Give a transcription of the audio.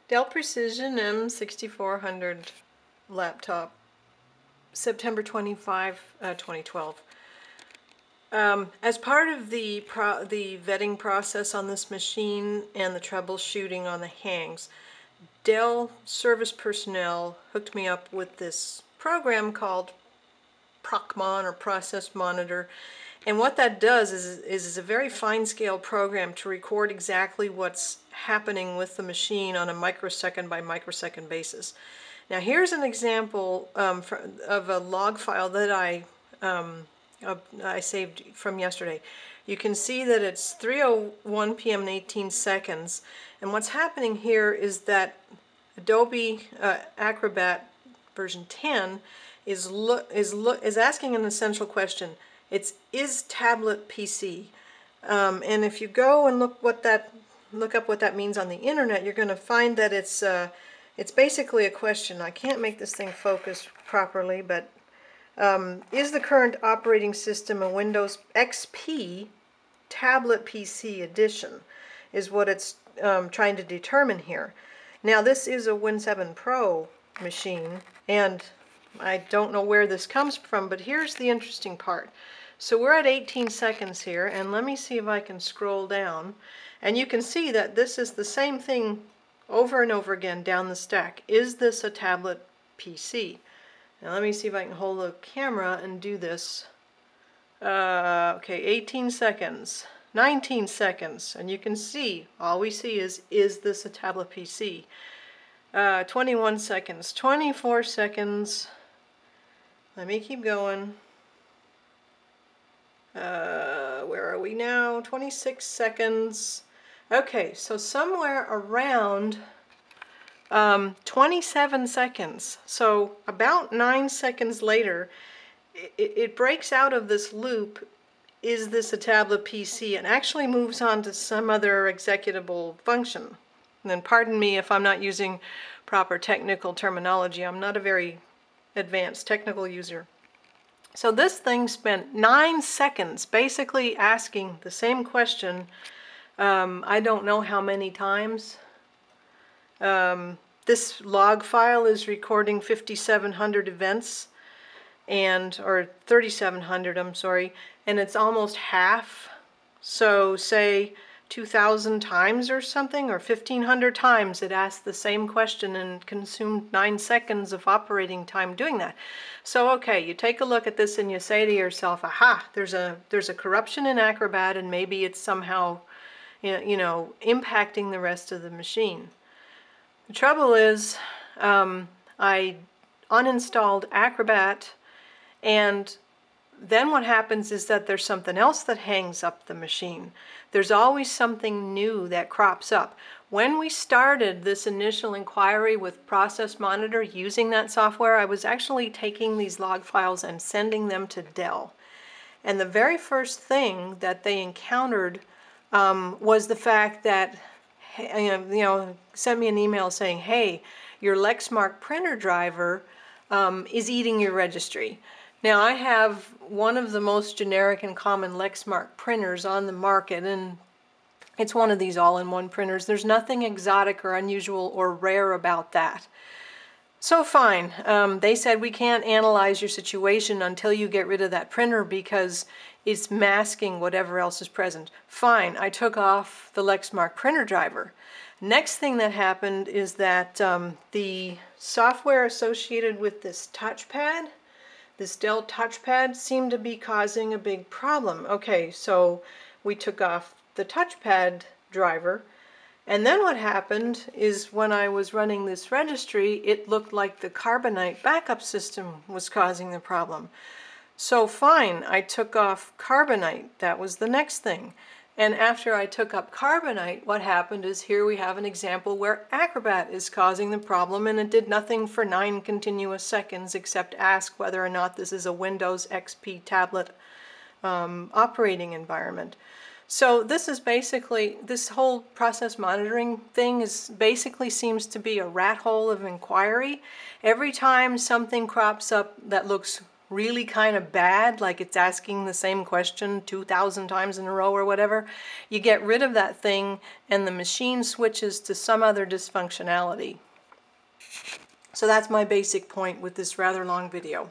Dell Precision M6400 laptop, September 25, 2012. As part of the vetting process on this machine and the troubleshooting on the hangs, Dell service personnel hooked me up with this program called Procmon, or Process Monitor. And what that does is a very fine-scale program to record exactly what's happening with the machine on a microsecond by microsecond basis. Now here's an example of a log file that I saved from yesterday. You can see that it's 3:01 p.m. and 18 seconds, and what's happening here is that Adobe Acrobat version 10 is asking an essential question. Is tablet PC, and if you go and look up what that means on the internet, you're going to find that it's basically a question. I can't make this thing focus properly, but is the current operating system a Windows XP tablet PC edition, is what it's trying to determine here. Now this is a Win 7 Pro machine, and I don't know where this comes from, but here's the interesting part. So we're at 18 seconds here, and let me see if I can scroll down, and you can see that this is the same thing over and over again down the stack. Is this a tablet PC? Now let me see if I can hold the camera and do this. Okay, 18 seconds, 19 seconds, and you can see, all we see is this a tablet PC? 21 seconds, 24 seconds. Let me keep going. Where are we now? 26 seconds. Okay, so somewhere around 27 seconds, so about 9 seconds later, it breaks out of this loop, is this a tablet PC, and actually moves on to some other executable function. And then pardon me if I'm not using proper technical terminology. I'm not a very advanced technical user. So this thing spent 9 seconds basically asking the same question, I don't know how many times. This log file is recording 5,700 events, or 3,700, I'm sorry, and it's almost half. So say 2,000 times or something, or 1,500 times it asked the same question and consumed 9 seconds of operating time doing that. So okay, you take a look at this and you say to yourself, aha, there's a corruption in Acrobat, and maybe it's somehow impacting the rest of the machine. The trouble is, I uninstalled Acrobat, and then what happens is that there's something else that hangs up the machine. There's always something new that crops up. When we started this initial inquiry with Process Monitor using that software, I was actually taking these log files and sending them to Dell. And the very first thing that they encountered was the fact that sent me an email saying, hey, your Lexmark printer driver is eating your registry. Now I have one of the most generic and common Lexmark printers on the market, and it's one of these all-in-one printers. There's nothing exotic or unusual or rare about that. So fine, they said we can't analyze your situation until you get rid of that printer because it's masking whatever else is present. Fine, I took off the Lexmark printer driver. Next thing that happened is that the software associated with this touchpad, this Dell touchpad, seemed to be causing a big problem. Okay, so we took off the touchpad driver, and then what happened is when I was running this registry, it looked like the Carbonite backup system was causing the problem. So fine, I took off Carbonite. That was the next thing. And after I took up Carbonite, what happened is here we have an example where Acrobat is causing the problem, and it did nothing for 9 continuous seconds except ask whether or not this is a Windows XP tablet operating environment. So this is basically, this whole process monitoring thing basically seems to be a rat hole of inquiry. Every time something crops up that looks really kind of bad, like it's asking the same question 2,000 times in a row or whatever, you get rid of that thing and the machine switches to some other dysfunctionality. So that's my basic point with this rather long video.